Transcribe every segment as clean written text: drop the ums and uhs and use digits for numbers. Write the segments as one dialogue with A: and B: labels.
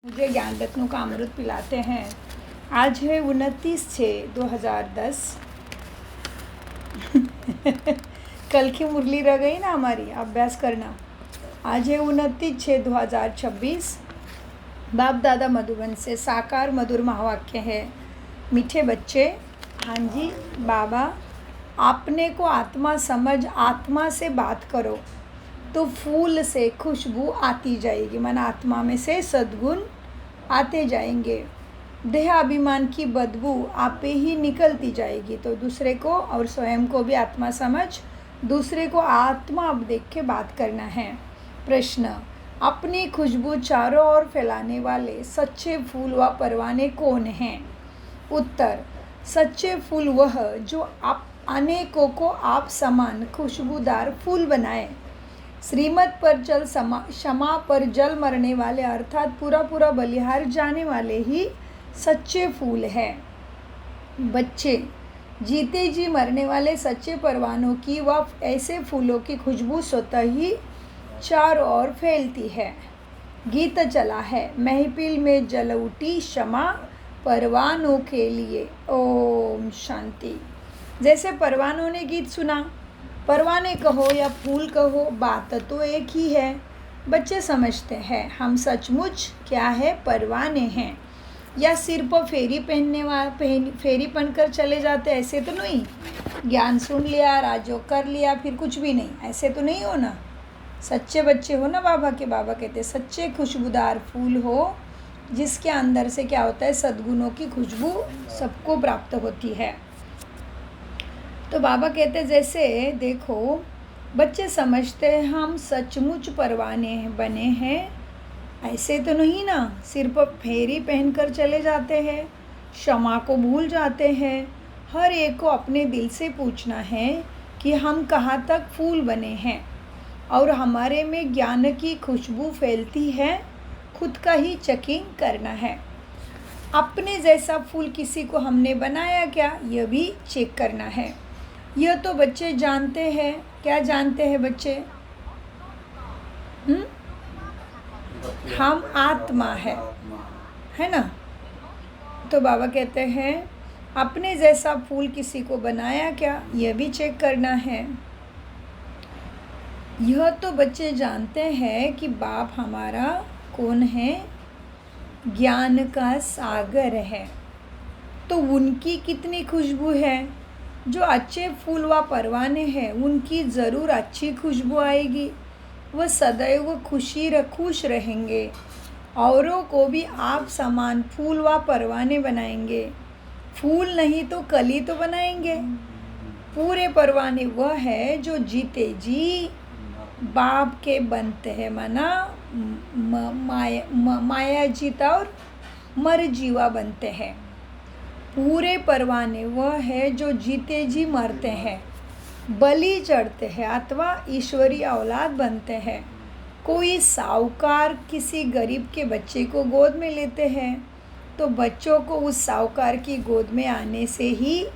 A: मुझे ज्ञान रत्नों का अमृत पिलाते हैं। आज है 29/6/2010। कल की मुरली रह गई ना हमारी, अभ्यास करना। आज है 29/6/2026। बाप दादा मधुबन से साकार मधुर महावाक्य है। मीठे बच्चे, हाँ जी बाबा, अपने को आत्मा समझ आत्मा से बात करो तो फूल से खुशबू आती जाएगी। मन आत्मा में से सद्गुण आते जाएंगे। देह अभिमान की बदबू आप पे ही निकलती जाएगी। तो दूसरे को और स्वयं को भी आत्मा समझ दूसरे को आत्मा देख के बात करना है। प्रश्न, अपनी खुशबू चारों ओर फैलाने वाले सच्चे फूल व परवाने कौन हैं? उत्तर, सच्चे फूल वह जो आप अनेकों को आप समान खुशबूदार फूल बनाए। श्रीमत पर चल क्षमा पर जल मरने वाले अर्थात पूरा पूरा बलिहार जाने वाले ही सच्चे फूल हैं। बच्चे, जीते जी मरने वाले सच्चे परवानों की व ऐसे फूलों की खुशबू स्वतः ही चारों ओर फैलती है। गीत चला है, महफिल में जल उठी क्षमा परवानों के लिए। ओम शांति। जैसे परवानों ने गीत सुना, परवाने कहो या फूल कहो, बात तो एक ही है। बच्चे समझते हैं हम सचमुच क्या है, परवाने हैं, या सिर पर फेरी पहनकर चले जाते, ऐसे तो नहीं। ज्ञान सुन लिया, राजयोग कर लिया, फिर कुछ भी नहीं, ऐसे तो नहीं हो ना। सच्चे बच्चे हो ना बाबा के। बाबा कहते सच्चे खुशबूदार फूल हो जिसके अंदर से क्या होता है, सद्गुणों की खुशबू सबको प्राप्त होती है। तो बाबा कहते जैसे देखो, बच्चे समझते हैं हम सचमुच परवाने बने हैं, ऐसे तो नहीं ना। सिर पर फेरी पहनकर चले जाते हैं, क्षमा को भूल जाते हैं। हर एक को अपने दिल से पूछना है कि हम कहाँ तक फूल बने हैं और हमारे में ज्ञान की खुशबू फैलती है। खुद का ही चेकिंग करना है। अपने जैसा फूल किसी को हमने बनाया क्या, यह भी चेक करना है। यह तो बच्चे जानते हैं। क्या जानते हैं बच्चे? हम आत्मा है ना। तो बाबा कहते हैं अपने जैसा फूल किसी को बनाया क्या, यह भी चेक करना है। यह तो बच्चे जानते हैं कि बाप हमारा कौन है, ज्ञान का सागर है। तो उनकी कितनी खुशबू है। जो अच्छे फूल व परवाने हैं उनकी ज़रूर अच्छी खुशबू आएगी। वह सदैव खुश रहेंगे। औरों को भी आप समान फूल व परवाने बनाएंगे। फूल नहीं तो कली तो बनाएंगे। पूरे परवाने वह है जो जीते जी बाप के बनते हैं। माना माया जीता और मर जीवा बनते हैं। पूरे परवाने वह है जो जीते जी मरते हैं, बलि चढ़ते हैं अथवा ईश्वरीय औलाद बनते हैं। कोई साहूकार किसी गरीब के बच्चे को गोद में लेते हैं तो बच्चों को उस साहूकार की गोद में आने से ही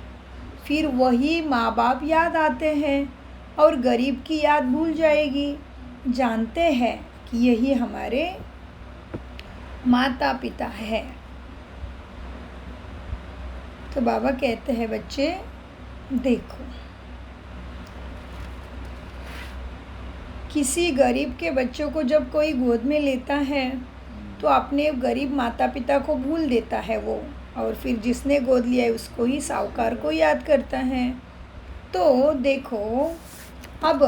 A: फिर वही माँ बाप याद आते हैं और गरीब की याद भूल जाएगी। जानते हैं कि यही हमारे माता पिता है। तो बाबा कहते हैं बच्चे देखो, किसी गरीब के बच्चों को जब कोई गोद में लेता है तो अपने गरीब माता पिता को भूल देता है वो, और फिर जिसने गोद लिया है उसको ही साहूकार को याद करता है। तो देखो, अब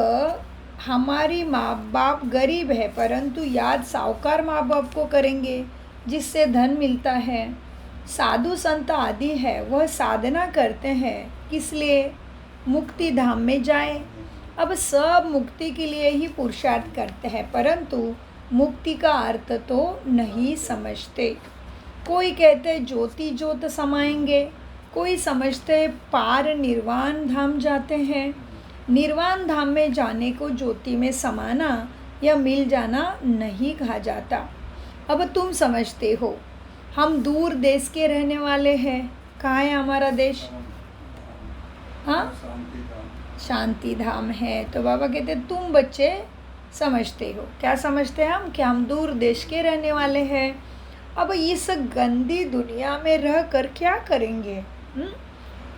A: हमारी माँ बाप गरीब है परंतु याद साहूकार माँ बाप को करेंगे जिससे धन मिलता है। साधु संत आदि है वह साधना करते हैं, किस लिए? मुक्ति धाम में जाएं। अब सब मुक्ति के लिए ही पुरुषार्थ करते हैं परंतु मुक्ति का अर्थ तो नहीं समझते। कोई कहते ज्योति ज्योत समाएंगे, कोई समझते पार निर्वाण धाम जाते हैं। निर्वाण धाम में जाने को ज्योति में समाना या मिल जाना नहीं कहा जाता। अब तुम समझते हो हम दूर देश के रहने वाले हैं। कहाँ है हमारा देश? हाँ, शांति धाम है। तो बाबा कहते तुम बच्चे समझते हो। क्या समझते हैं हम? कि हम दूर देश के रहने वाले हैं अब इस गंदी दुनिया में रह कर क्या करेंगे?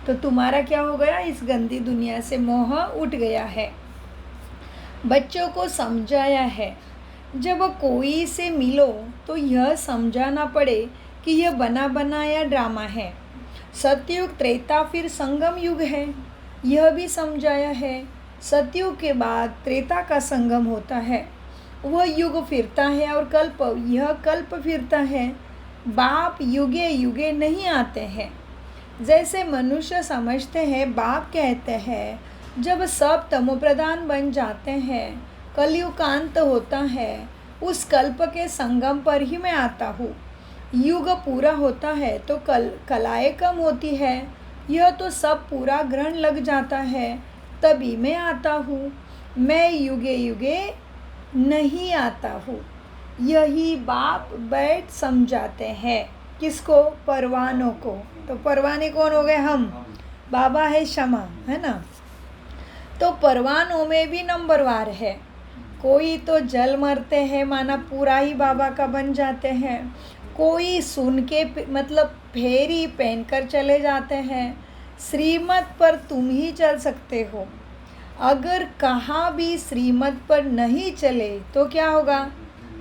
A: तो तुम्हारा क्या हो गया? इस गंदी दुनिया से मोह उठ गया है। बच्चों को समझाया है, जब कोई से मिलो तो यह समझाना पड़े कि यह बना बनाया ड्रामा है। सतयुग त्रेता फिर संगम युग है, यह भी समझाया है। सतयुग के बाद त्रेता का संगम होता है, वह युग फिरता है और यह कल्प फिरता है। बाप युगे युगे नहीं आते हैं। जैसे मनुष्य समझते हैं, बाप कहते हैं जब सब तमोप्रधान बन जाते हैं, कलयुग का अंत होता है, उस कल्प के संगम पर ही मैं आता हूँ। युग पूरा होता है तो कलाएँ कम होती है, यह तो सब पूरा ग्रहण लग जाता है, तभी मैं आता हूँ। मैं युगे युगे नहीं आता हूँ। यही बाप बैठ समझाते हैं। किसको? परवानों को। तो परवाने कौन हो गए? हम। बाबा है क्षमा, है ना। तो परवानों में भी नंबरवार है। कोई तो जल मरते हैं, माना पूरा ही बाबा का बन जाते हैं। कोई सुन के मतलब फेरी पहनकर चले जाते हैं। श्रीमत पर तुम ही चल सकते हो। अगर कहाँ भी श्रीमत पर नहीं चले तो क्या होगा?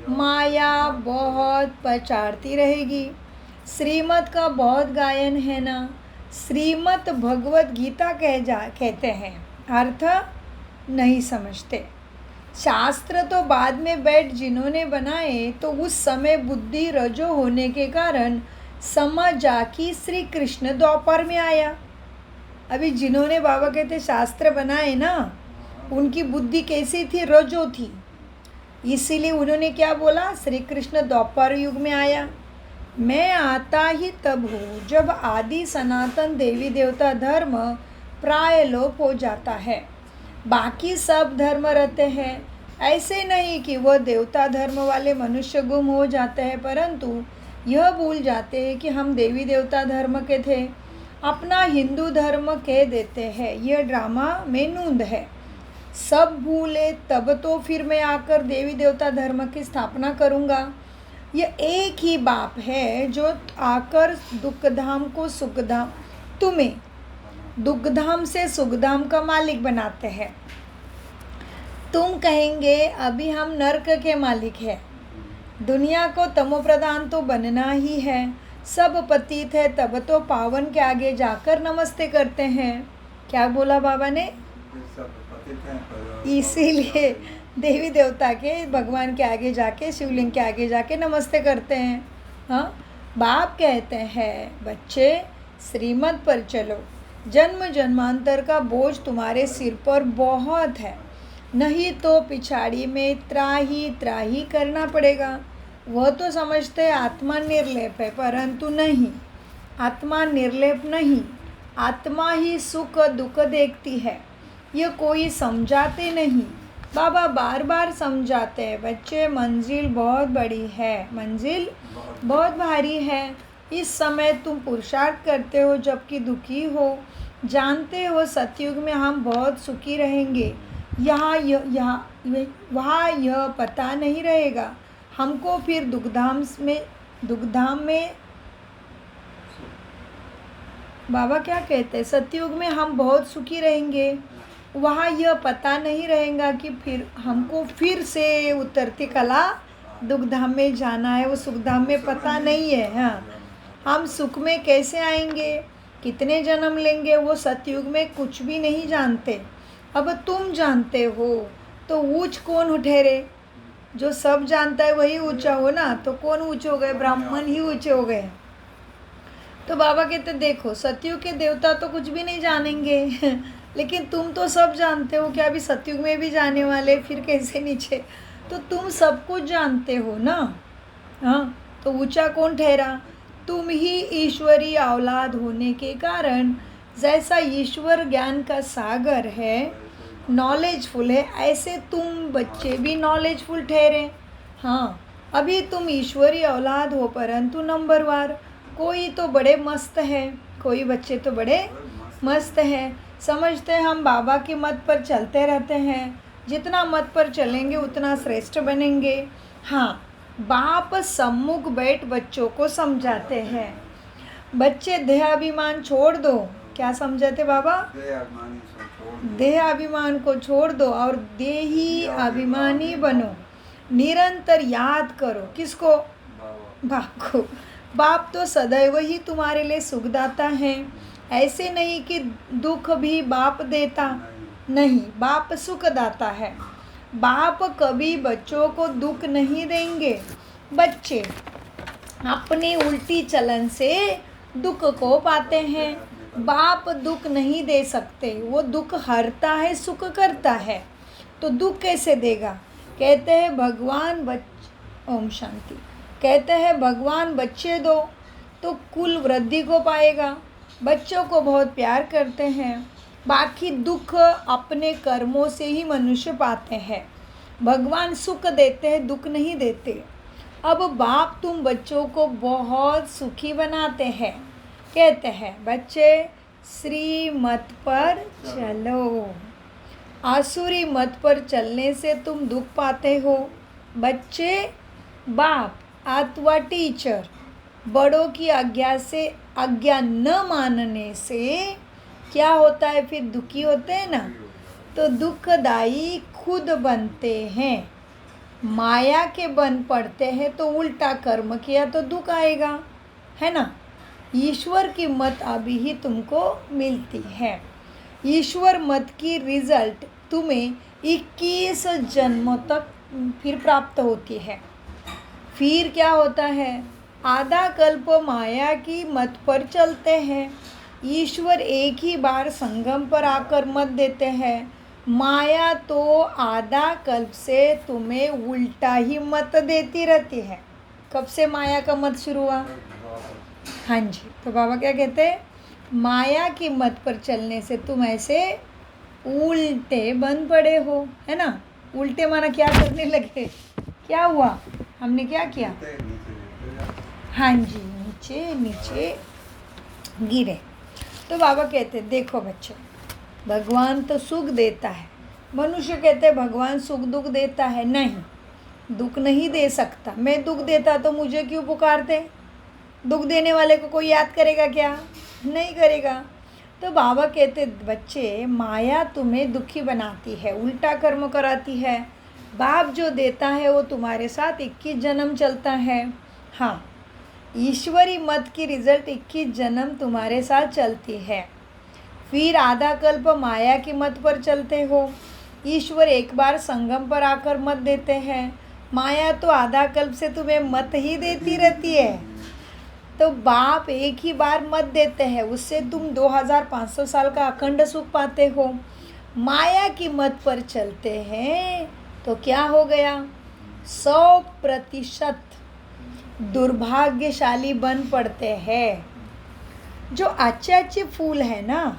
A: माया बहुत पचाड़ती रहेगी। श्रीमत का बहुत गायन है ना। श्रीमत भगवत गीता कहते हैं, अर्थ नहीं समझते। शास्त्र तो बाद में बैठ जिन्होंने बनाए, तो उस समय बुद्धि रजो होने के कारण समझा कि श्री कृष्ण द्वापर में आया। अभी जिन्होंने बाबा कहते शास्त्र बनाए ना, उनकी बुद्धि कैसी थी? रजो थी। इसीलिए उन्होंने क्या बोला? श्री कृष्ण द्वापर युग में आया। मैं आता ही तब हूँ जब आदि सनातन देवी देवता धर्म प्राय लोप हो जाता है, बाकी सब धर्म रहते हैं। ऐसे नहीं कि वह देवता धर्म वाले मनुष्य गुम हो जाते हैं, परंतु यह भूल जाते हैं कि हम देवी देवता धर्म के थे, अपना हिंदू धर्म कह देते हैं। यह ड्रामा में नूंद है। सब भूले तब तो फिर मैं आकर देवी देवता धर्म की स्थापना करूँगा। यह एक ही बाप है जो आकर दुखधाम को सुखधाम, तुम्हें दुखधाम से सुखधाम का मालिक बनाते हैं। तुम कहेंगे अभी हम नर्क के मालिक हैं। दुनिया को तमोप्रधान तो बनना ही है। सब पतित है, तब तो पावन के आगे जाकर नमस्ते करते हैं। क्या बोला बाबा ने? इसीलिए देवी देवता के, भगवान के आगे जाके, शिवलिंग के आगे जाके नमस्ते करते हैं। हाँ, बाप कहते हैं बच्चे श्रीमत पर चलो। जन्म जन्मांतर का बोझ तुम्हारे सिर पर बहुत है, नहीं तो पिछाड़ी में त्राही त्राही करना पड़ेगा। वह तो समझते आत्मा निर्लेप है, परंतु नहीं, आत्मा निर्लेप नहीं। आत्मा ही सुख दुख देखती है, यह कोई समझाते नहीं। बाबा बार बार समझाते हैं, बच्चे मंजिल बहुत बड़ी है, मंजिल बहुत भारी है। इस समय तुम पुरुषार्थ करते हो जबकि दुखी हो। जानते हो सतयुग में हम बहुत सुखी रहेंगे, वहाँ यह पता नहीं रहेगा हमको। फिर दुखधाम में बाबा क्या कहते हैं? सतयुग में हम बहुत सुखी रहेंगे, वहाँ यह पता नहीं रहेगा कि फिर हमको फिर से उतरती कला दुखधाम में जाना है। वो सुखधाम में पता नहीं है। हाँ, हम सुख में कैसे आएंगे, कितने जन्म लेंगे, वो सतयुग में कुछ भी नहीं जानते। अब तुम जानते हो तो ऊंच कौन ठहरे? जो सब जानता है वही ऊंचा हो ना। तो कौन ऊंचे हो गए? ब्राह्मण ही ऊंचे हो गए। तो बाबा कहते देखो, सतयुग के देवता तो कुछ भी नहीं जानेंगे लेकिन तुम तो सब जानते हो कि अभी सतयुग में भी जाने वाले, फिर कैसे नीचे? तो तुम सब कुछ जानते हो ना। हाँ, तो ऊंचा कौन ठहरा? तुम ही ईश्वरी औलाद होने के कारण, जैसा ईश्वर ज्ञान का सागर है, नॉलेजफुल है, ऐसे तुम बच्चे भी नॉलेजफुल ठहरे। हाँ, अभी तुम ईश्वरी औलाद हो, परंतु नंबरवार। कोई तो बड़े मस्त है, कोई बच्चे तो बड़े मस्त हैं, समझते हैं हम बाबा के मत पर चलते रहते हैं। जितना मत पर चलेंगे उतना श्रेष्ठ बनेंगे। हाँ, बाप सम्मुख बैठ बच्चों को समझाते हैं। बच्चे देहाभिमान छोड़ दो। क्या समझाते बाबा? देह अभिमान को छोड़ दो और देही अभिमानी बनो। निरंतर याद करो। किसको? बाप को। बाप तो सदैव ही तुम्हारे लिए सुखदाता है। ऐसे नहीं कि दुख भी बाप देता, नहीं, बाप सुखदाता है। बाप कभी बच्चों को दुख नहीं देंगे। बच्चे अपनी उल्टी चलन से दुख को पाते हैं। बाप दुख नहीं दे सकते, वो दुख हरता है, सुख करता है। तो दुख कैसे देगा? कहते हैं भगवान ओम शांति। कहते हैं भगवान बच्चे दो तो कुल वृद्धि को पाएगा। बच्चों को बहुत प्यार करते हैं। बाकी दुख अपने कर्मों से ही मनुष्य पाते हैं। भगवान सुख देते हैं, दुख नहीं देते। अब बाप तुम बच्चों को बहुत सुखी बनाते हैं। कहते हैं बच्चे श्रीमत पर चलो। आसुरी मत पर चलने से तुम दुख पाते हो। बच्चे बाप अथवा टीचर बड़ों की आज्ञा न मानने से क्या होता है? फिर दुखी होते हैं ना। तो दुखदाई खुद बनते हैं। माया के बन पड़ते हैं तो उल्टा कर्म किया तो दुख आएगा, है ना। ईश्वर की मत अभी ही तुमको मिलती है। ईश्वर मत की रिजल्ट तुम्हें 21 जन्मों तक फिर प्राप्त होती है। फिर क्या होता है? आधा कल्प माया की मत पर चलते हैं। ईश्वर एक ही बार संगम पर आकर मत देते हैं। माया तो आधा कल्प से तुम्हें उल्टा ही मत देती रहती है। कब से माया का मत शुरू हुआ? हाँ जी। तो बाबा क्या कहते हैं? माया की मत पर चलने से तुम ऐसे उल्टे बन पड़े हो, है ना। उल्टे माना क्या करने लगे? क्या हुआ? हमने क्या किया? हाँ जी, नीचे नीचे गिरे। तो बाबा कहते देखो बच्चे, भगवान तो सुख देता है। मनुष्य कहते हैं भगवान सुख दुख देता है। नहीं, दुख नहीं दे सकता। मैं दुख देता तो मुझे क्यों पुकारते? दुख देने वाले को कोई याद करेगा क्या? नहीं करेगा। तो बाबा कहते बच्चे माया तुम्हें दुखी बनाती है, उल्टा कर्म कराती है। बाप जो देता है वो तुम्हारे साथ 21 जन्म चलता है। हाँ, ईश्वरी मत की रिजल्ट 21 जन्म तुम्हारे साथ चलती है। फिर आधा कल्प माया की मत पर चलते हो। ईश्वर एक बार संगम पर आकर मत देते हैं। माया तो आधा कल्प से तुम्हें मत ही देती रहती है। तो बाप एक ही बार मत देते हैं, उससे तुम 2500 साल का अखंड सुख पाते हो। माया की मत पर चलते हैं तो क्या हो गया? 100% दुर्भाग्यशाली बन पड़ते हैं। जो अच्छे अच्छे फूल है ना,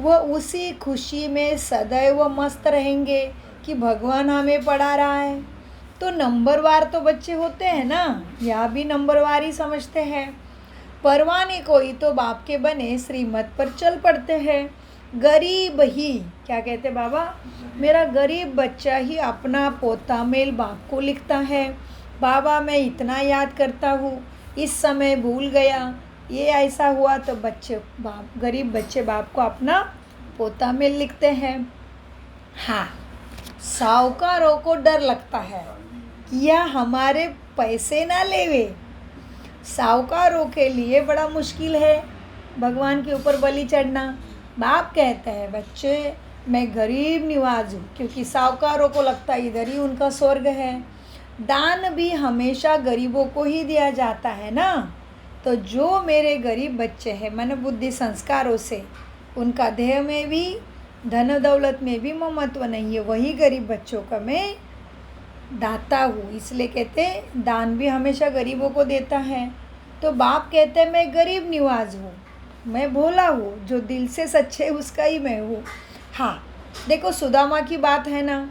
A: वह उसी खुशी में सदैव मस्त रहेंगे कि भगवान हमें पढ़ा रहा है। तो नंबरवार तो बच्चे होते हैं ना, यहाँ भी नंबरवार ही समझते हैं। परवाने कोई तो बाप के बने श्रीमत पर चल पड़ते हैं। गरीब ही क्या कहते बाबा? मेरा गरीब बच्चा ही अपना पोता मेल बाप को लिखता है। बाबा मैं इतना याद करता हूँ, इस समय भूल गया, ये ऐसा हुआ। तो गरीब बच्चे बाप को अपना पोता मेल लिखते हैं। हाँ, साहूकारों को डर लगता है कि यह हमारे पैसे ना लेवे। साहूकारों के लिए बड़ा मुश्किल है भगवान के ऊपर बलि चढ़ना। बाप कहते हैं बच्चे मैं गरीब निवाज हूँ, क्योंकि साहूकारों को लगता है इधर ही उनका स्वर्ग है। दान भी हमेशा गरीबों को ही दिया जाता है ना। तो जो मेरे गरीब बच्चे हैं मन बुद्धि संस्कारों से, उनका देह में भी धन दौलत में भी ममत्व नहीं है, वही गरीब बच्चों का मैं दाता हूँ। इसलिए कहते हैं दान भी हमेशा गरीबों को देता है। तो बाप कहते हैं मैं गरीब निवाज हूँ, मैं भोला हूँ, जो दिल से सच्चे उसका ही मैं हूँ। हाँ, देखो सुदामा की बात है ना।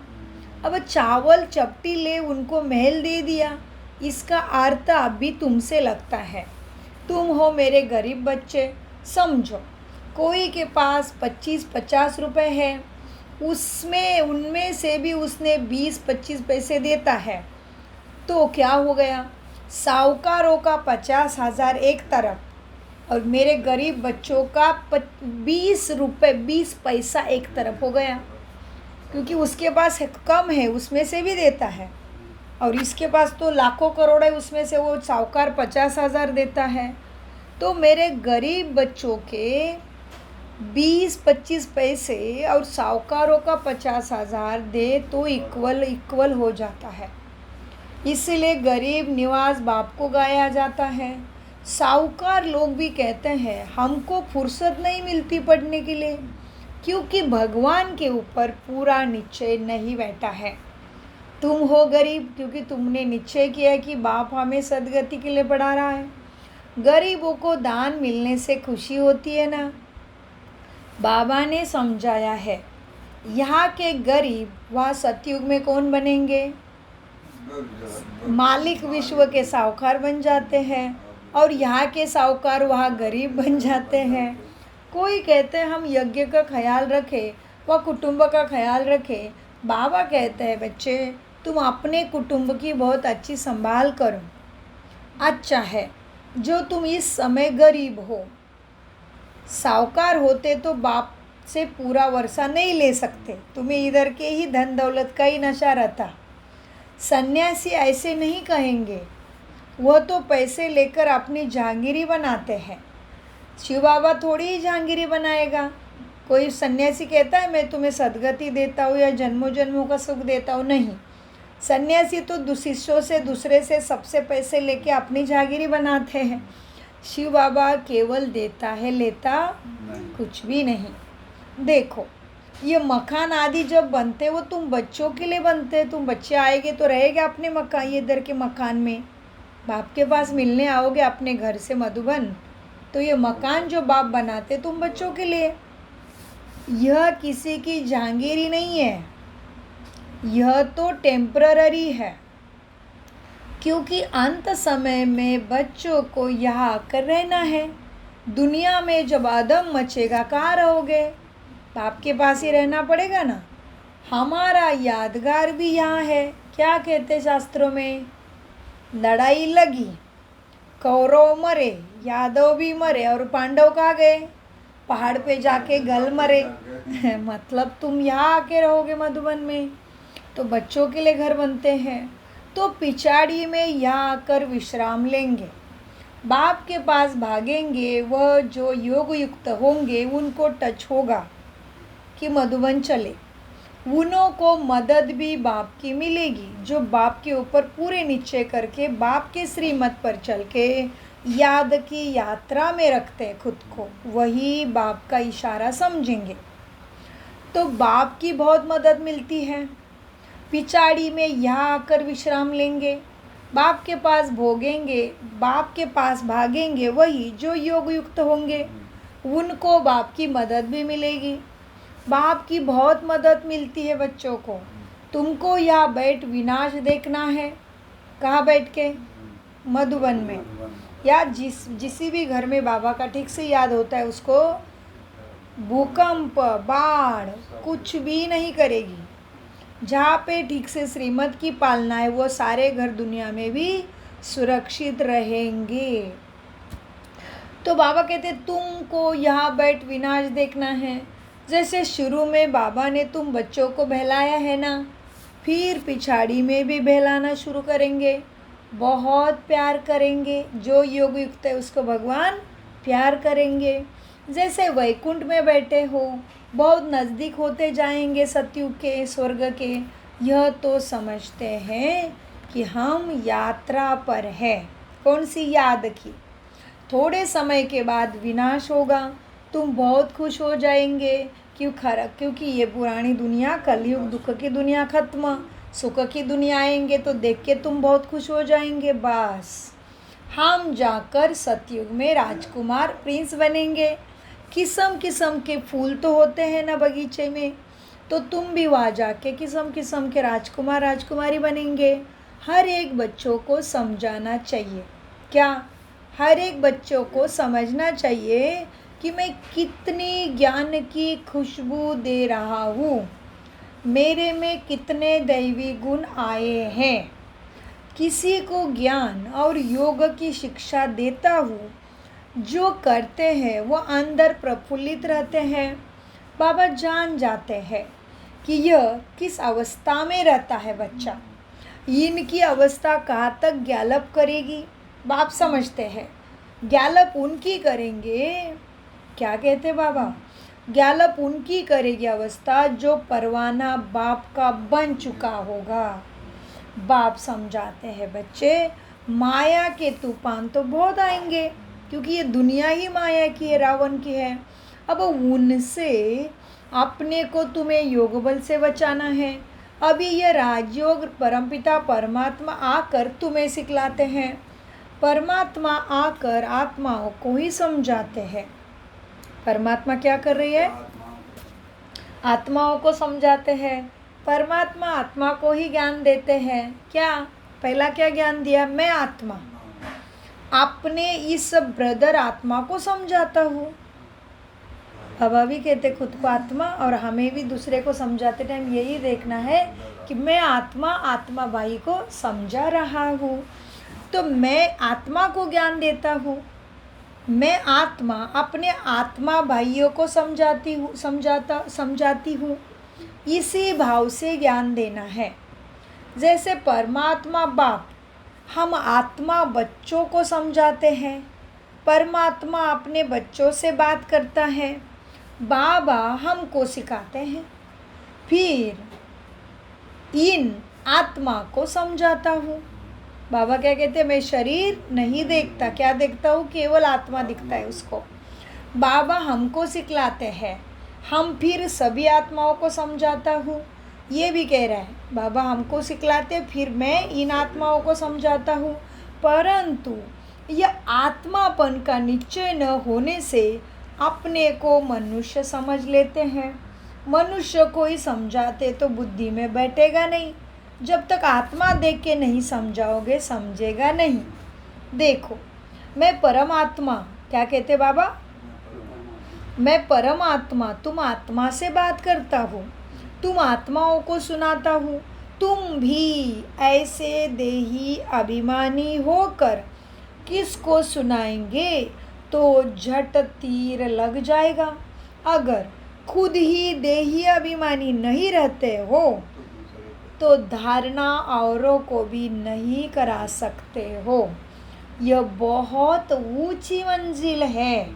A: अब चावल चपटी ले उनको महल दे दिया, इसका अर्थ अभी तुमसे लगता है। तुम हो मेरे गरीब बच्चे। समझो कोई के पास 25-50 रुपए है, उनमें से भी उसने 20-25 पैसे देता है, तो क्या हो गया, साहूकारों का 50,000 एक तरफ और मेरे गरीब बच्चों का 20 रुपये 20 पैसा एक तरफ हो गया, क्योंकि उसके पास कम है उसमें से भी देता है और इसके पास तो लाखों करोड़ है उसमें से वो साहूकार 50,000 देता है। तो मेरे गरीब बच्चों के 20-25 पैसे और साहूकारों का 50,000 दे तो इक्वल हो जाता है। इसलिए गरीब निवास बाप को गाया जाता है। साहूकार लोग भी कहते हैं हमको फुर्सत नहीं मिलती पढ़ने के लिए, क्योंकि भगवान के ऊपर पूरा निश्चय नहीं बैठा है। तुम हो गरीब क्योंकि तुमने निश्चय किया कि बाप हमें सदगति के लिए पढ़ा रहा है। गरीबों को दान मिलने से खुशी होती है ना। बाबा ने समझाया है, यहाँ के गरीब वहाँ सतयुग में कौन बनेंगे, मालिक विश्व के साहूकार बन जाते हैं और यहाँ के साहूकार वहाँ गरीब बन जाते हैं। कोई कहते हैं हम यज्ञ का ख्याल रखें व कुटुंब का ख्याल रखें। बाबा कहते हैं बच्चे तुम अपने कुटुंब की बहुत अच्छी संभाल करो। अच्छा है जो तुम इस समय गरीब हो, साहूकार होते तो बाप से पूरा वर्षा नहीं ले सकते, तुम्हें इधर के ही धन दौलत का ही नशा रहता। सन्यासी ऐसे नहीं कहेंगे, वह तो पैसे लेकर अपनी जहांगीरी बनाते हैं। शिव बाबा थोड़ी ही जहांगीरी बनाएगा। कोई सन्यासी कहता है मैं तुम्हें सदगति देता हूँ या जन्मों जन्मों का सुख देता हूँ, नहीं। सन्यासी तो शिष्यों से दूसरे से सबसे पैसे लेके अपनी जहांगीरी बनाते हैं। शिव बाबा केवल देता है, लेता कुछ भी नहीं। देखो ये मकान आदि जब बनते वो तुम बच्चों के लिए बनते, तुम बच्चे आएंगे तो रहेंगे अपने मकान, ये इधर के मकान में बाप के पास मिलने आओगे अपने घर से मधुबन, तो ये मकान जो बाप बनाते तुम बच्चों के लिए। यह किसी की जहांगीरी नहीं है, यह तो टेम्पररी है, क्योंकि अंत समय में बच्चों को यहाँ आकर रहना है। दुनिया में जब आदम मचेगा कहाँ रहोगे, बाप के पास ही रहना पड़ेगा ना। हमारा यादगार भी यहाँ है। क्या कहते शास्त्रों में, लड़ाई लगी, कौरव मरे, यादव भी मरे और पांडव कहाँ गए, पहाड़ पे जाके गल मरे। मतलब तुम यहाँ आके रहोगे मधुबन में, तो बच्चों के लिए घर बनते हैं तो पिछाड़ी में यहाँ आकर विश्राम लेंगे, बाप के पास भागेंगे। वह जो योग युक्त होंगे उनको टच होगा कि मधुबन चले, उन्हों को मदद भी बाप की मिलेगी, जो बाप के ऊपर पूरे निश्चय करके बाप के श्रीमत पर चल के याद की यात्रा में रखते हैं खुद को, वही बाप का इशारा समझेंगे तो बाप की बहुत मदद मिलती है। पिछाड़ी में यहाँ आकर विश्राम लेंगे, बाप के पास भोगेंगे, बाप के पास भागेंगे, वही जो योग युक्त होंगे उनको बाप की मदद भी मिलेगी। बाप की बहुत मदद मिलती है बच्चों को। तुमको यहाँ बैठ विनाश देखना है, कहाँ बैठ के, मधुबन में, या जिस भी घर में बाबा का ठीक से याद होता है उसको भूकंप बाढ़ कुछ भी नहीं करेगी। जहाँ पे ठीक से श्रीमत की पालना है वो सारे घर दुनिया में भी सुरक्षित रहेंगे। तो बाबा कहते तुमको यहाँ बैठ विनाश देखना है। जैसे शुरू में बाबा ने तुम बच्चों को बहलाया है ना, फिर पिछाड़ी में भी बहलाना शुरू करेंगे, बहुत प्यार करेंगे। जो योग युक्त है उसको भगवान प्यार करेंगे। जैसे वैकुंठ में बैठे हो, बहुत नज़दीक होते जाएंगे सतयुग के, स्वर्ग के। यह तो समझते हैं कि हम यात्रा पर है। कौन सी याद की, थोड़े समय के बाद विनाश होगा, तुम बहुत खुश हो जाएंगे। क्योंकि ये पुरानी दुनिया कलयुग दुख की दुनिया खत्म, सुख की दुनिया आएंगे तो देख के तुम बहुत खुश हो जाएंगे। बस हम जाकर सतयुग में राजकुमार प्रिंस बनेंगे। किस्म किस्म के फूल तो होते हैं ना बगीचे में, तो तुम भी वहाँ जाके किस्म किस्म के राजकुमार राजकुमारी बनेंगे। हर एक बच्चों को समझाना चाहिए, क्या हर एक बच्चों को समझना चाहिए कि मैं कितनी ज्ञान की खुशबू दे रहा हूँ, मेरे में कितने दैवी गुण आए हैं। किसी को ज्ञान और योग की शिक्षा देता हूँ, जो करते हैं वो अंदर प्रफुल्लित रहते हैं। बाबा जान जाते हैं कि यह किस अवस्था में रहता है बच्चा, इनकी अवस्था कहाँ तक गैलप करेगी। बाप समझते हैं गैलप उनकी करेंगे, क्या कहते बाबा, गैलप उनकी करेगी अवस्था जो परवाना बाप का बन चुका होगा। बाप समझाते हैं बच्चे, माया के तूफान तो बहुत आएंगे, क्योंकि ये दुनिया ही माया की है, रावण की है। अब उनसे अपने को तुम्हें योग बल से बचाना है। अभी ये राजयोग परमपिता परमात्मा आकर तुम्हें सिखलाते हैं। परमात्मा आकर आत्माओं को ही समझाते हैं। परमात्मा क्या कर रही है, आत्माओं को समझाते हैं। परमात्मा आत्मा को ही ज्ञान देते हैं। क्या पहला क्या ज्ञान दिया, मैं आत्मा अपने इस ब्रदर आत्मा को समझाता हूँ। बाबा भी कहते खुद को आत्मा, और हमें भी दूसरे को समझाते टाइम यही देखना है कि मैं आत्मा आत्मा भाई को समझा रहा हूँ। तो मैं आत्मा को ज्ञान देता हूँ, मैं आत्मा अपने आत्मा भाइयों को समझाती हूँ। इसी भाव से ज्ञान देना है। जैसे परमात्मा बाप हम आत्मा बच्चों को समझाते हैं, परमात्मा अपने बच्चों से बात करता है, बाबा हमको सिखाते हैं, फिर इन आत्मा को समझाता हूँ। बाबा क्या कहते हैं, मैं शरीर नहीं देखता, क्या देखता हूँ, केवल आत्मा दिखता है उसको। बाबा हमको सिखलाते हैं, हम फिर सभी आत्माओं को समझाता हूँ। ये भी कह रहा है बाबा हमको सिखलाते, फिर मैं इन आत्माओं को समझाता हूँ। परंतु यह आत्मापन का निश्चय न होने से अपने को मनुष्य समझ लेते हैं। मनुष्य को ही समझाते तो बुद्धि में बैठेगा नहीं। जब तक आत्मा देख के नहीं समझाओगे समझेगा नहीं। देखो मैं परमात्मा, क्या कहते बाबा, मैं परमात्मा तुम आत्मा से बात करता हूँ, तुम आत्माओं को सुनाता हूँ। तुम भी ऐसे देही अभिमानी होकर किसको सुनाएंगे तो झट तीर लग जाएगा। अगर खुद ही देही अभिमानी नहीं रहते हो तो धारणा औरों को भी नहीं करा सकते हो। यह बहुत ऊंची मंजिल है,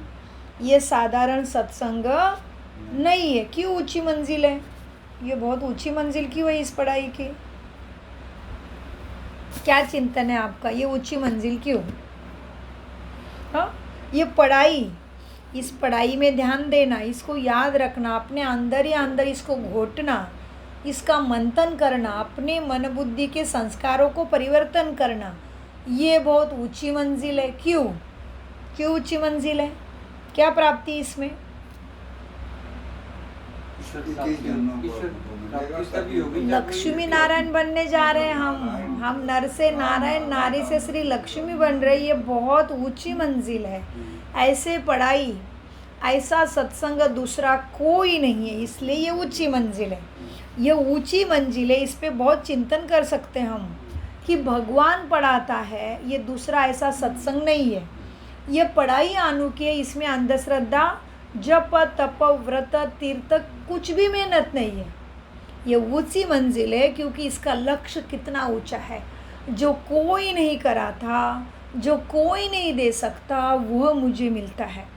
A: ये साधारण सत्संग नहीं है। क्यों ऊंची मंजिल है, ये बहुत ऊंची मंजिल क्यों है इस पढ़ाई की, क्या चिंतन है आपका, ये ऊंची मंजिल क्यों। हाँ, ये पढ़ाई, इस पढ़ाई में ध्यान देना, इसको याद रखना, अपने अंदर ही अंदर इसको घोटना, इसका मंथन करना, अपने मन बुद्धि के संस्कारों को परिवर्तन करना, ये बहुत ऊंची मंजिल है। क्यों क्यों ऊंची मंजिल है, क्या प्राप्ति इसमें, लक्ष्मी नारायण बनने जा रहे हैं हम नर से नारायण, नारी से श्री लक्ष्मी बन रही है। बहुत ऊंची मंजिल है। ऐसे पढ़ाई, ऐसा सत्संग दूसरा कोई नहीं है, इसलिए ये ऊंची मंजिल है। ये ऊंची मंजिल है, इस पे बहुत चिंतन कर सकते हैं हम कि भगवान पढ़ाता है, ये दूसरा ऐसा सत्संग नहीं है। ये पढ़ाई अनोखी है, इसमें अंधश्रद्धा, जप तप व्रत तीर्थ कुछ भी मेहनत नहीं है। ये ऊंची मंजिल है क्योंकि इसका लक्ष्य कितना ऊंचा है। जो कोई नहीं करा था, जो कोई नहीं दे सकता, वह मुझे मिलता है।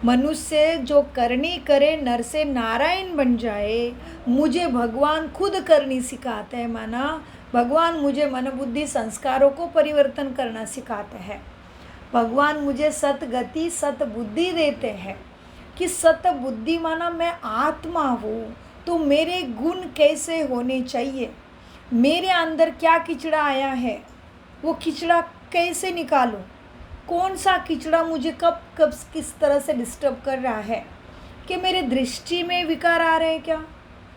A: मनुष्य जो करनी करे, नर से नारायण बन जाए, मुझे भगवान खुद करनी सिखाते हैं। माना भगवान मुझे मन बुद्धि संस्कारों को परिवर्तन करना सिखाते हैं। भगवान मुझे सत गति सत बुद्धि देते हैं कि सत बुद्धि माना मैं आत्मा हूँ, तो मेरे गुण कैसे होने चाहिए, मेरे अंदर क्या किचड़ा आया है, वो किचड़ा कैसे निकालूं, कौन सा किचड़ा मुझे कब कब किस तरह से डिस्टर्ब कर रहा है, कि मेरे दृष्टि में विकार आ रहे हैं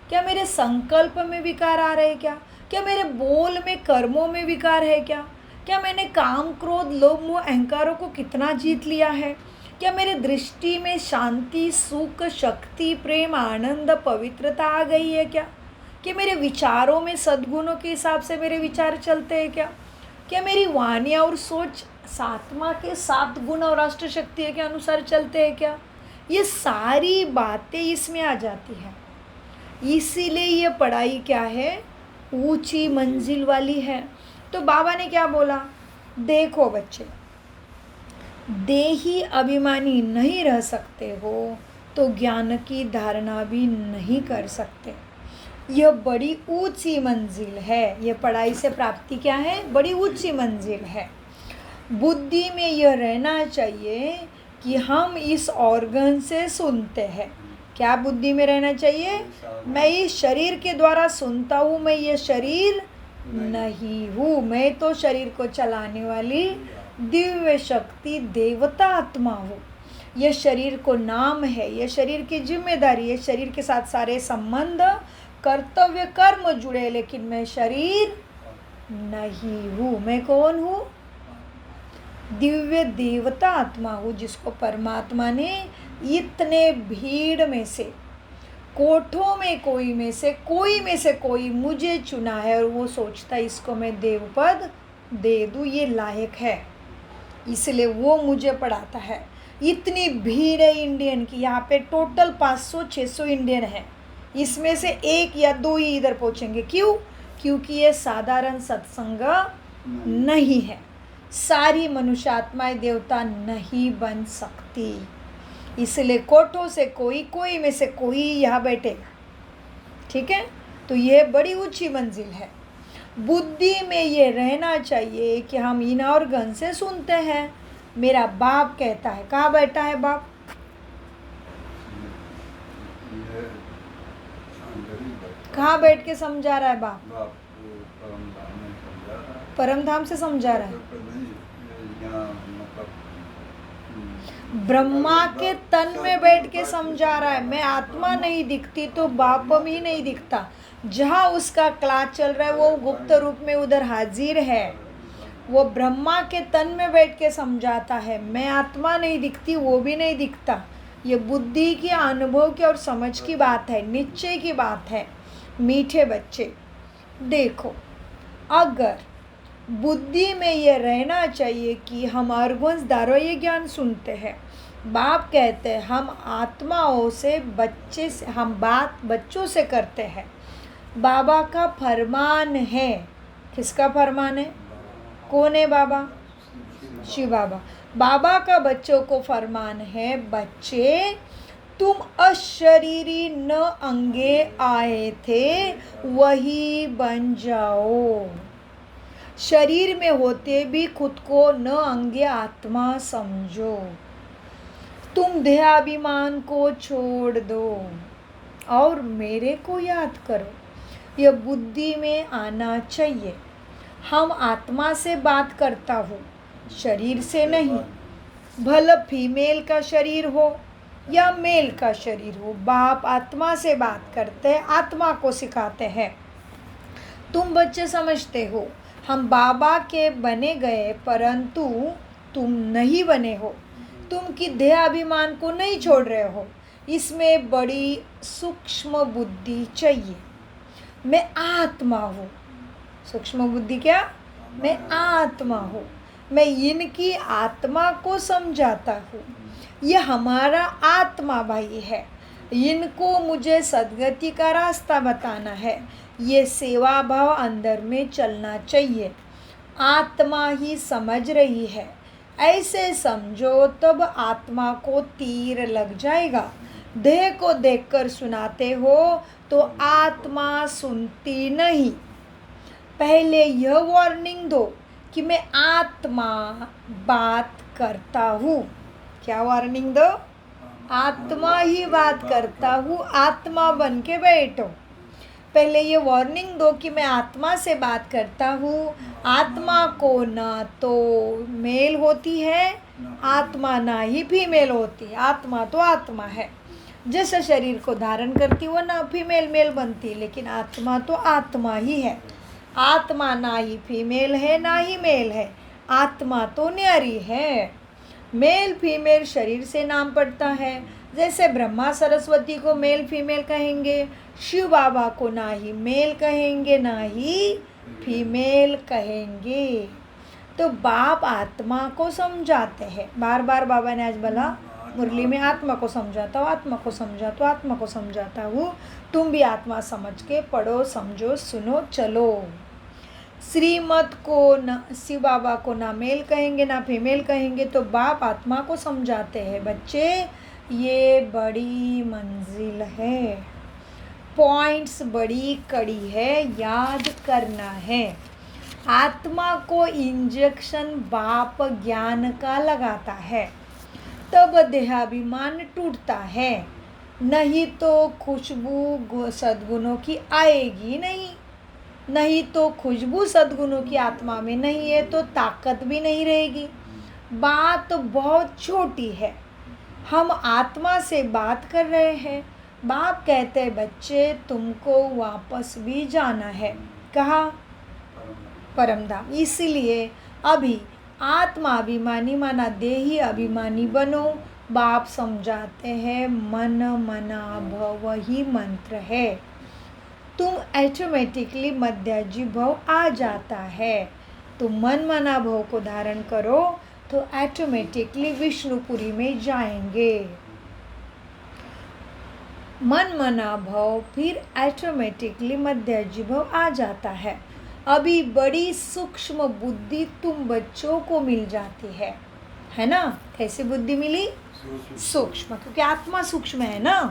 A: क्या मेरे संकल्प में विकार आ रहे हैं क्या मेरे बोल में कर्मों में विकार है क्या मैंने काम क्रोध लोभ मोह अहंकारों को कितना जीत लिया है, क्या मेरे दृष्टि में शांति सुख शक्ति प्रेम आनंद पवित्रता आ गई है क्या, कि मेरे विचारों में सद्गुणों के हिसाब से मेरे विचार चलते हैं क्या। क्या मेरी वाणी और सोच सात्मा के 7 गुण और अष्ट शक्तियों के अनुसार चलते हैं क्या? ये सारी बातें इसमें आ जाती है। इसीलिए ये पढ़ाई क्या है, ऊंची मंजिल वाली है। तो बाबा ने क्या बोला, देखो बच्चे, देही अभिमानी नहीं रह सकते हो तो ज्ञान की धारणा भी नहीं कर सकते। यह बड़ी ऊंची मंजिल है। यह पढ़ाई से प्राप्ति क्या है, बड़ी ऊंची मंजिल है। बुद्धि में यह रहना चाहिए कि हम इस ऑर्गन से सुनते हैं। क्या बुद्धि में रहना चाहिए, मैं इस शरीर के द्वारा सुनता हूँ, मैं ये शरीर नहीं हूँ, मैं तो शरीर को चलाने वाली दिव्य शक्ति देवता आत्मा हूँ। यह शरीर को नाम है, यह शरीर की जिम्मेदारी है, शरीर के साथ सारे संबंध कर्तव्य कर्म जुड़े, लेकिन मैं शरीर नहीं हूँ। मैं कौन हूँ, दिव्य देवता आत्मा हूँ, जिसको परमात्मा ने इतने भीड़ में से, कोठों में कोई में से कोई मुझे चुना है, और वो सोचता है इसको मैं देवपद दे दूँ, ये लायक है, इसलिए वो मुझे पढ़ाता है। इतनी भीड़ है इंडियन की, यहाँ पे टोटल 500-600 इंडियन है, इसमें से 1 या 2 ही इधर पहुँचेंगे। क्यों? क्योंकि ये साधारण सत्संग नहीं है। सारी मनुष्य आत्माएं देवता नहीं बन सकती, इसलिए कोठों से कोई में से कोई यहाँ बैठेगा। ठीक है, तो ये बड़ी ऊंची मंजिल है। बुद्धि में ये रहना चाहिए कि हम इन ऑर्गन से सुनते हैं। मेरा बाप कहता है, कहाँ बैठा है बाप, कहाँ बैठ के समझा रहा है बाप, परम धाम से समझा रहा है। ब्रह्मा के तन में बैठ के समझा रहा है। मैं आत्मा नहीं दिखती तो बाप भी नहीं दिखता। जहाँ उसका क्लास चल रहा है वो गुप्त रूप में उधर हाजिर है। वो ब्रह्मा के तन में बैठ के समझाता है। मैं आत्मा नहीं दिखती, वो भी नहीं दिखता। ये बुद्धि की, अनुभव की और समझ की बात है, निश्चय की बात है। मीठे बच्चे देखो, अगर बुद्धि में ये रहना चाहिए कि हम अर्गुंस दारो ये ज्ञान सुनते हैं। बाप कहते हैं हम आत्माओं से, बच्चे से, हम बात बच्चों से करते हैं। बाबा का फरमान है। किसका फरमान है, कौन है बाबा, शिव बाबा। बाबा का बच्चों को फरमान है, बच्चे तुम अशरीरी न अंगे आए थे, वही बन जाओ। शरीर में होते भी खुद को न अंगे आत्मा समझो। तुम देहाभिमान को छोड़ दो और मेरे को याद करो। यह बुद्धि में आना चाहिए। हम आत्मा से बात करता हो, शरीर से नहीं। भले फीमेल का शरीर हो या मेल का शरीर हो, बाप आत्मा से बात करते हैं, आत्मा को सिखाते हैं। तुम बच्चे समझते हो हम बाबा के बने गए, परंतु तुम नहीं बने हो। तुम की देह अभिमान को नहीं छोड़ रहे हो। इसमें बड़ी सूक्ष्म बुद्धि चाहिए। मैं आत्मा हूँ। सूक्ष्म बुद्धि क्या, मैं आत्मा हूँ। मैं इनकी आत्मा को समझाता हूँ। ये हमारा आत्मा भाई है। इनको मुझे सद्गति का रास्ता बताना है। ये सेवा भाव अंदर में चलना चाहिए। आत्मा ही समझ रही है, ऐसे समझो, तब आत्मा को तीर लग जाएगा। देह को देखकर सुनाते हो तो आत्मा सुनती नहीं। पहले यह वार्निंग दो कि मैं आत्मा बात करता हूँ। क्या वार्निंग दो, आत्मा ही बात करता हूँ, आत्मा बन के बैठो। पहले ये वार्निंग दो कि मैं आत्मा से बात करता हूँ। आत्मा को ना तो मेल होती है, आत्मा ना ही फीमेल होती है। आत्मा तो आत्मा है। जैसे शरीर को धारण करती वो ना फीमेल मेल बनती, लेकिन आत्मा तो आत्मा ही है। आत्मा ना ही फीमेल है ना ही मेल है। आत्मा तो न्यारी है। मेल फीमेल शरीर से नाम पड़ता है। जैसे ब्रह्मा सरस्वती को मेल फीमेल कहेंगे, शिव बाबा को ना ही मेल कहेंगे ना ही फीमेल कहेंगे। तो बाप आत्मा को समझाते हैं। बार बार बाबा ने आज बोला मुरली में आत्मा को समझाता हूँ, आत्मा को समझाता हूँ, आत्मा को समझाता हूँ। तुम भी आत्मा समझ के पढ़ो, समझो, सुनो, चलो। श्रीमत को न शिव बाबा को ना मेल कहेंगे ना फीमेल कहेंगे, तो बाप आत्मा को समझाते हैं बच्चे ये बड़ी मंजिल है, पॉइंट्स बड़ी कड़ी है, याद करना है। आत्मा को इंजेक्शन बाप ज्ञान का लगाता है, तब देहाभिमान टूटता है, नहीं तो खुशबू सद्गुणों की आएगी नहीं। नहीं तो खुशबू सद्गुणों की आत्मा में नहीं है तो ताकत भी नहीं रहेगी। बात बहुत छोटी है, हम आत्मा से बात कर रहे हैं। बाप कहते हैं बच्चे तुमको वापस भी जाना है, कहाँ? परमधाम। इसीलिए अभी आत्मा अभिमानी माना देही अभिमानी बनो। बाप समझाते हैं मन मना भव ही मंत्र है, तुम ऑटोमेटिकली मध्याजी भव आ जाता है। तुम मन मना भव को धारण करो तो ऑटोमेटिकली विष्णुपुरी में जाएंगे। मन मना भव फिर ऑटोमेटिकली मध्याजी भव आ जाता है। अभी बड़ी सूक्ष्म बुद्धि तुम बच्चों को मिल जाती है ना? कैसी बुद्धि मिली? सूक्ष्म, क्योंकि आत्मा सूक्ष्म है ना।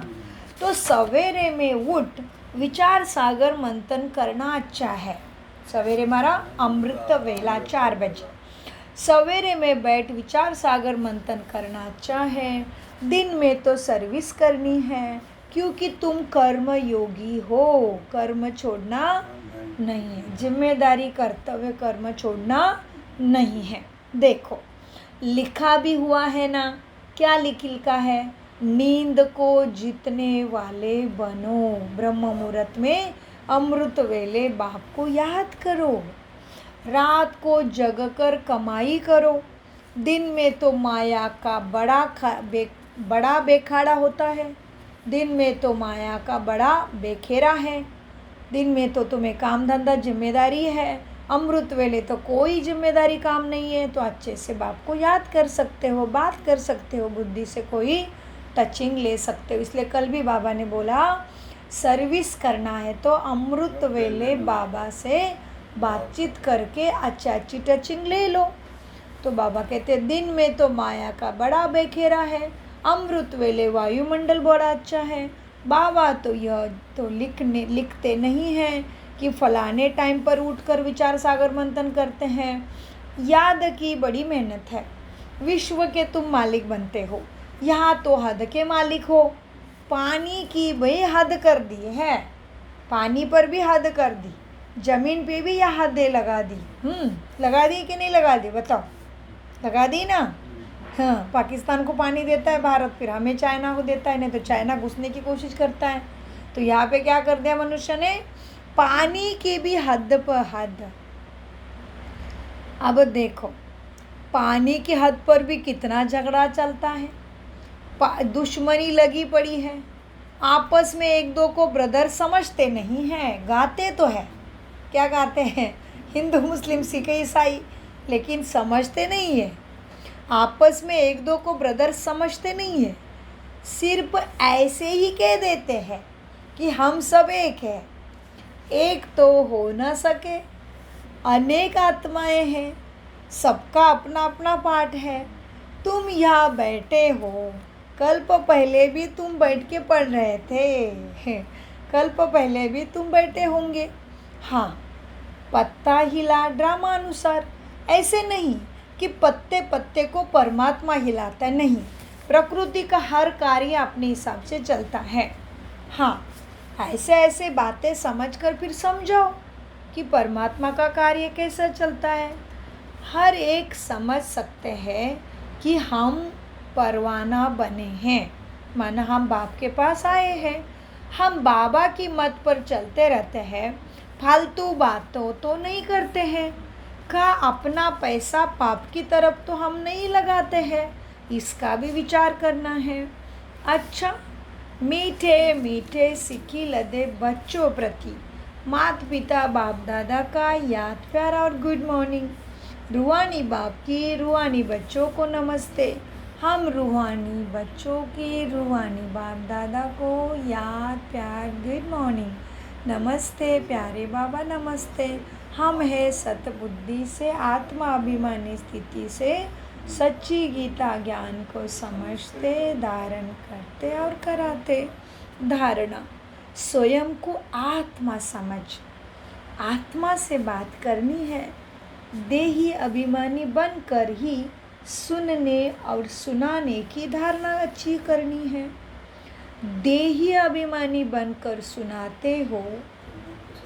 A: तो सवेरे में उठ विचार सागर मंथन करना अच्छा है। सवेरे मारा अमृत वेला 4 बजे सवेरे में बैठ विचार सागर मंथन करना अच्छा है। दिन में तो सर्विस करनी है, क्योंकि तुम कर्म योगी हो, कर्म छोड़ना नहीं है। जिम्मेदारी कर्तव्य कर्म छोड़ना नहीं है। देखो लिखा भी हुआ है ना, क्या लिखा है? नींद को जीतने वाले बनो, ब्रह्म मुहूर्त में अमृत वेले बाप को याद करो, रात को जग कर कमाई करो। दिन में तो माया का बड़ा बेखाड़ा होता है, दिन में तो माया का बड़ा बेखेरा है। दिन में तो तुम्हें काम धंधा जिम्मेदारी है, अमृत वेले तो कोई जिम्मेदारी काम नहीं है। तो अच्छे से बाप को याद कर सकते हो, बात कर सकते हो, बुद्धि से कोई टचिंग ले सकते हो। इसलिए कल भी बाबा ने बोला सर्विस करना है तो अमृत वेले बाबा से बातचीत करके अच्छी टचिंग ले लो। तो बाबा कहते दिन में तो माया का बड़ा बेखेरा है, अमृत वेले वायुमंडल बड़ा अच्छा है। बाबा तो यह तो लिखते नहीं हैं कि फलाने टाइम पर उठकर विचार सागर मंथन करते हैं। याद की बड़ी मेहनत है, विश्व के तुम मालिक बनते हो, यहाँ तो हद के मालिक हो। पानी की भाई हद कर दी है, पानी पर भी हद कर दी, जमीन पे भी यह हदें लगा दी। लगा दी कि नहीं लगा दी? बताओ, लगा दी ना। हाँ, पाकिस्तान को पानी देता है भारत, फिर हमें चाइना को देता है, नहीं तो चाइना घुसने की कोशिश करता है। तो यहाँ पे क्या कर दिया मनुष्य ने? पानी की भी हद पर हद। अब देखो पानी की हद पर भी कितना झगड़ा चलता है, दुश्मनी लगी पड़ी है। आपस में एक दो को ब्रदर समझते नहीं हैं, गाते तो है, क्या गाते हैं? हिंदू मुस्लिम सिख ईसाई, लेकिन समझते नहीं है। आपस में एक दो को ब्रदर समझते नहीं है, सिर्फ ऐसे ही कह देते हैं कि हम सब एक है। एक तो हो ना सके, अनेक आत्माएं हैं, सबका अपना अपना पाठ है। तुम यहाँ बैठे हो, कल्प पहले भी तुम बैठ के पढ़ रहे थे, कल्प पहले भी तुम बैठे होंगे। हाँ, पत्ता हिला ड्रामा अनुसार, ऐसे नहीं कि पत्ते पत्ते को परमात्मा हिलाता है, नहीं, प्रकृति का हर कार्य अपने हिसाब से चलता है। हाँ, ऐसे ऐसे बातें समझकर फिर समझाओ कि परमात्मा का कार्य कैसा चलता है। हर एक समझ सकते हैं कि हम परवाना बने हैं, माना हम बाप के पास आए हैं, हम बाबा की मत पर चलते रहते हैं, फालतू बातों तो नहीं करते हैं। का अपना पैसा पाप की तरफ तो हम नहीं लगाते हैं, इसका भी विचार करना है। अच्छा, मीठे मीठे सिक्की लदे बच्चों प्रति माता पिता बाप दादा का याद प्यार और गुड मॉर्निंग। रूहानी बाप की रूहानी बच्चों को नमस्ते। हम रूहानी बच्चों की रूहानी बाप दादा को याद प्यार गुड मॉर्निंग नमस्ते प्यारे बाबा नमस्ते। हम है सतबुद्धि से आत्मा अभिमानी स्थिति से सच्ची गीता ज्ञान को समझते धारण करते और कराते। धारणा स्वयं को आत्मा समझ, आत्मा से बात करनी है। देही अभिमानी बनकर ही सुनने और सुनाने की धारणा अच्छी करनी है। देही अभिमानी बनकर सुनाते हो,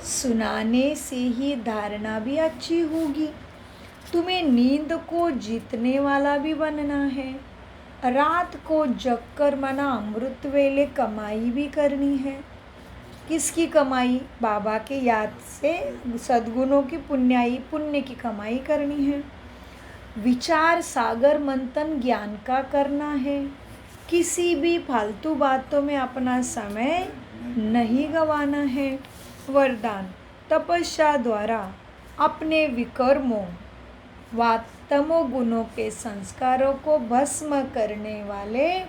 A: सुनाने से ही धारणा भी अच्छी होगी। तुम्हें नींद को जीतने वाला भी बनना है। रात को जगकर मना अमृत वेले कमाई भी करनी है। किसकी कमाई? बाबा के याद से सद्गुणों की पुण्य की कमाई करनी है। विचार सागर मंथन ज्ञान का करना है। किसी भी फालतू बातों में अपना समय नहीं गंवाना है। वरदान तपस्या द्वारा अपने विकर्मों व तमोगुणों के संस्कारों को भस्म करने वाले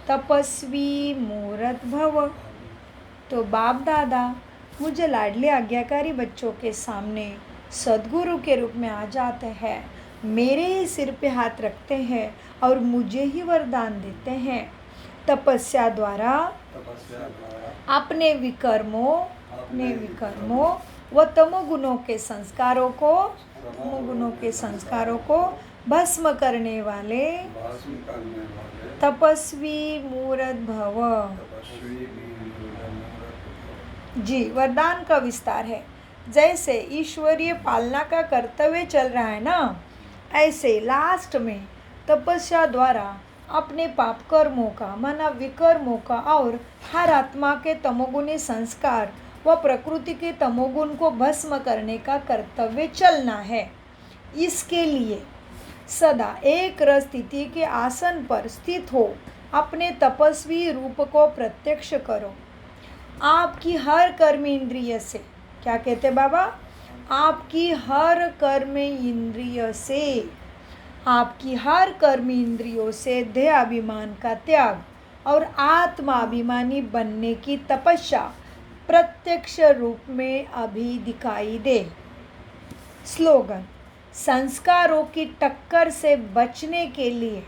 A: तपस्वी मूर्त भव। तो बाप दादा मुझे लाडले आज्ञाकारी बच्चों के सामने सद्गुरु के रूप में आ जाते हैं, मेरे ही सिर पे हाथ रखते हैं और मुझे ही वरदान देते हैं। तपस्या द्वारा अपने विकर्मों व तमोगुणों के संस्कारों को भस्म करने वाले तपस्वी मूर्त भव। जी, वरदान का विस्तार है। जैसे ईश्वरीय पालना का कर्तव्य चल रहा है ना, ऐसे लास्ट में तपस्या द्वारा अपने पाप कर्मों का माना विकर्मों का और हर आत्मा के तमोगुणी संस्कार व प्रकृति के तमोगुण को भस्म करने का कर्तव्य चलना है। इसके लिए सदा एक रस स्थिति के आसन पर स्थित हो अपने तपस्वी रूप को प्रत्यक्ष करो। आपकी हर कर्म इंद्रिय से, क्या कहते बाबा? आपकी हर कर्म इंद्रियों से देह अभिमान का त्याग और आत्मा अभिमानी बनने की तपस्या प्रत्यक्ष रूप में अभी दिखाई दे। स्लोगन संस्कारों की टक्कर से बचने के लिए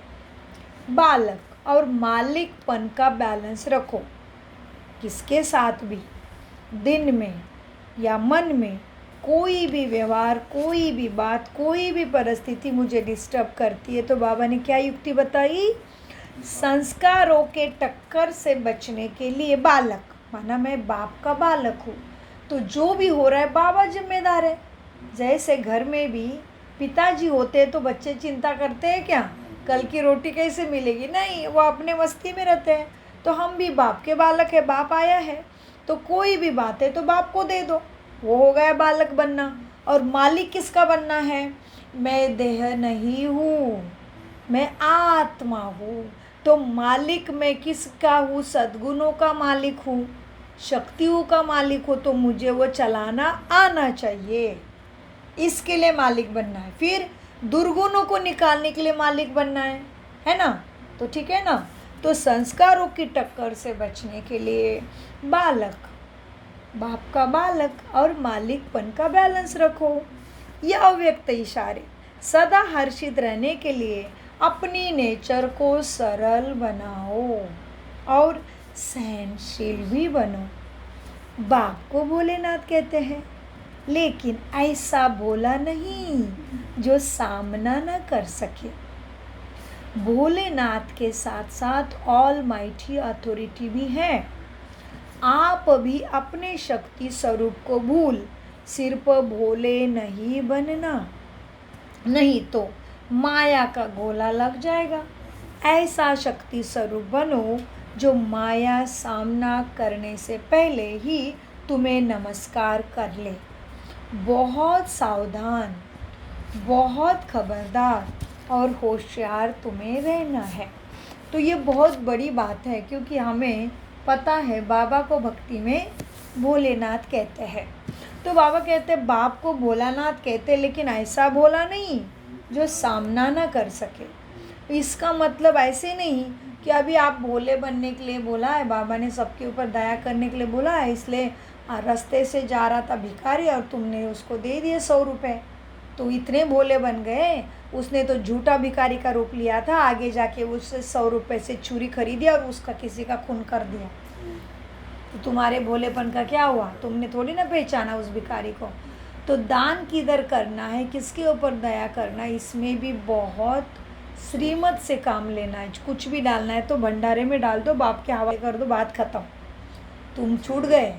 A: बालक और मालिकपन का बैलेंस रखो। किसके साथ भी दिन में या मन में कोई भी व्यवहार, कोई भी बात, कोई भी परिस्थिति मुझे डिस्टर्ब करती है तो बाबा ने क्या युक्ति बताई? संस्कारों के टक्कर से बचने के लिए बालक माना मैं बाप का बालक हूँ, तो जो भी हो रहा है बाबा जिम्मेदार है। जैसे घर में भी पिताजी होते हैं तो बच्चे चिंता करते हैं क्या कल की रोटी कैसे मिलेगी? नहीं, वो अपने मस्ती में रहते हैं। तो हम भी बाप के बालक है, बाप आया है तो कोई भी बात है तो बाप को दे दो, वो हो गया बालक बनना। और मालिक किसका बनना है? मैं देह नहीं हूँ, मैं आत्मा हूँ। तो मालिक मैं किसका हूँ? सद्गुणों का मालिक हूँ, शक्तियों का मालिक हूँ। तो मुझे वो चलाना आना चाहिए, इसके लिए मालिक बनना है। फिर दुर्गुणों को निकालने के लिए मालिक बनना है ना? तो ठीक है ना? तो संस्कारों की टक्कर से बचने के लिए बालक, बाप का बालक और मालिकपन का बैलेंस रखो। यह अव्यक्त इशारे सदा हर्षित रहने के लिए अपनी नेचर को सरल बनाओ और सहनशील भी बनो। बाप को भोलेनाथ कहते हैं, लेकिन ऐसा भोला नहीं जो सामना न कर सके। भोलेनाथ के साथ साथ ऑल माइटी अथॉरिटी भी है। आप भी अपने शक्ति स्वरूप को भूल सिर्फ भोले नहीं बनना, नहीं तो माया का गोला लग जाएगा। ऐसा शक्ति स्वरूप बनो जो माया सामना करने से पहले ही तुम्हें नमस्कार कर ले। बहुत सावधान, बहुत खबरदार और होशियार तुम्हें रहना है। तो ये बहुत बड़ी बात है, क्योंकि हमें पता है बाबा को भक्ति में भोलेनाथ कहते हैं। तो बाबा कहते हैं बाप को भोलानाथ कहते, लेकिन ऐसा भोला नहीं जो सामना ना कर सके। इसका मतलब ऐसे नहीं कि अभी आप भोले बनने के लिए बोला है, बाबा ने सबके ऊपर दया करने के लिए बोला है, इसलिए रास्ते से जा रहा था भिखारी और तुमने उसको दे दिए 100 रुपये, तो इतने भोले बन गए। उसने तो झूठा भिखारी का रूप लिया था, आगे जाके उससे 100 रुपये से चूड़ी खरीदी और उसका किसी का खून कर दिया। तो तुम्हारे भोलेपन का क्या हुआ? तुमने थोड़ी ना पहचाना उस भिखारी को। तो दान किधर करना है, किसके ऊपर दया करना है, इसमें भी बहुत श्रीमत से काम लेना है। कुछ भी डालना है तो भंडारे में डाल दो, बाप के हवाले कर दो, बात खत्म। तुम छूट गए,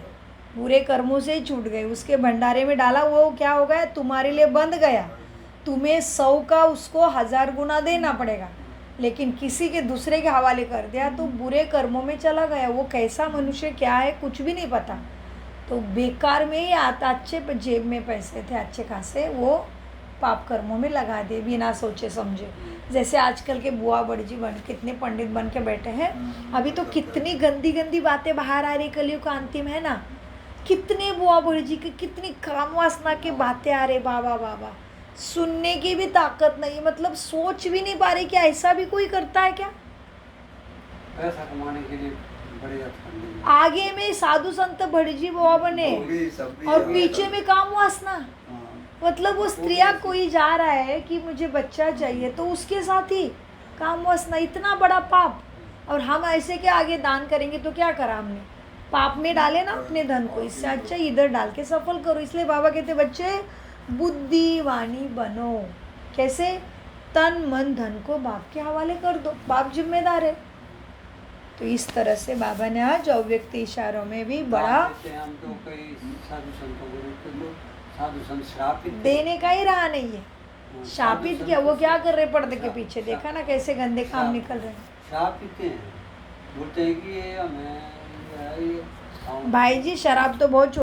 A: बुरे कर्मों से ही छूट गए। उसके भंडारे में डाला, वो क्या हो गया? तुम्हारे लिए बंद गया। तुम्हें 100 का उसको 1000 गुना देना पड़ेगा, लेकिन किसी के दूसरे के हवाले कर दिया तो बुरे कर्मों में चला गया। वो कैसा मनुष्य क्या है कुछ भी नहीं पता, तो बेकार में ही आता। अच्छे जेब में पैसे थे अच्छे खासे, वो पाप कर्मों में लगा दे बिना सोचे समझे। जैसे आजकल के बुआ बड़जी बन, कितने पंडित बन के बैठे हैं। अभी तो कितनी गंदी गंदी बातें बाहर आ रही, कलयुग का अंतिम है ना। कितने बुआ बड़जी की कितनी काम वासना की बातें आ रही, बाबा बाबा, सुनने की भी ताकत नहीं। मतलब सोच भी नहीं पा रही कि ऐसा भी कोई करता है क्या।
B: पैसा कमाने के लिए बड़े
A: आगे में साधु संत भड़जी बुआ बने और पीछे में काम वासना। मतलब वो स्त्रिया कोई जा रहा है कि मुझे बच्चा चाहिए, तो उसके साथ ही काम वासना, इतना बड़ा पाप। और हम ऐसे के आगे दान करेंगे तो क्या करा हमने? पाप में डाले ना अपने धन को, इससे अच्छा इधर डाल के सफल करो। इसलिए बाबा कहते बच्चे बुद्धिवानी बनो। कैसे? तन मन धन को बाप के हवाले कर दो, बाप जिम्मेदार है। तो इस तरह से बाबा ने आज अव्यक्त इशारों में भी बड़ा
B: हम तो कई साधु संतों को साधु संत श्रापित
A: देने का ही रहा नहीं है। शापित क्या? वो क्या कर रहे पर्दे के पीछे? देखा ना कैसे गंदे काम निकल रहे हैं।
B: श्रापित हैं, बोलते हैं कि ये हमें
A: भाई जी शराब तो बहुत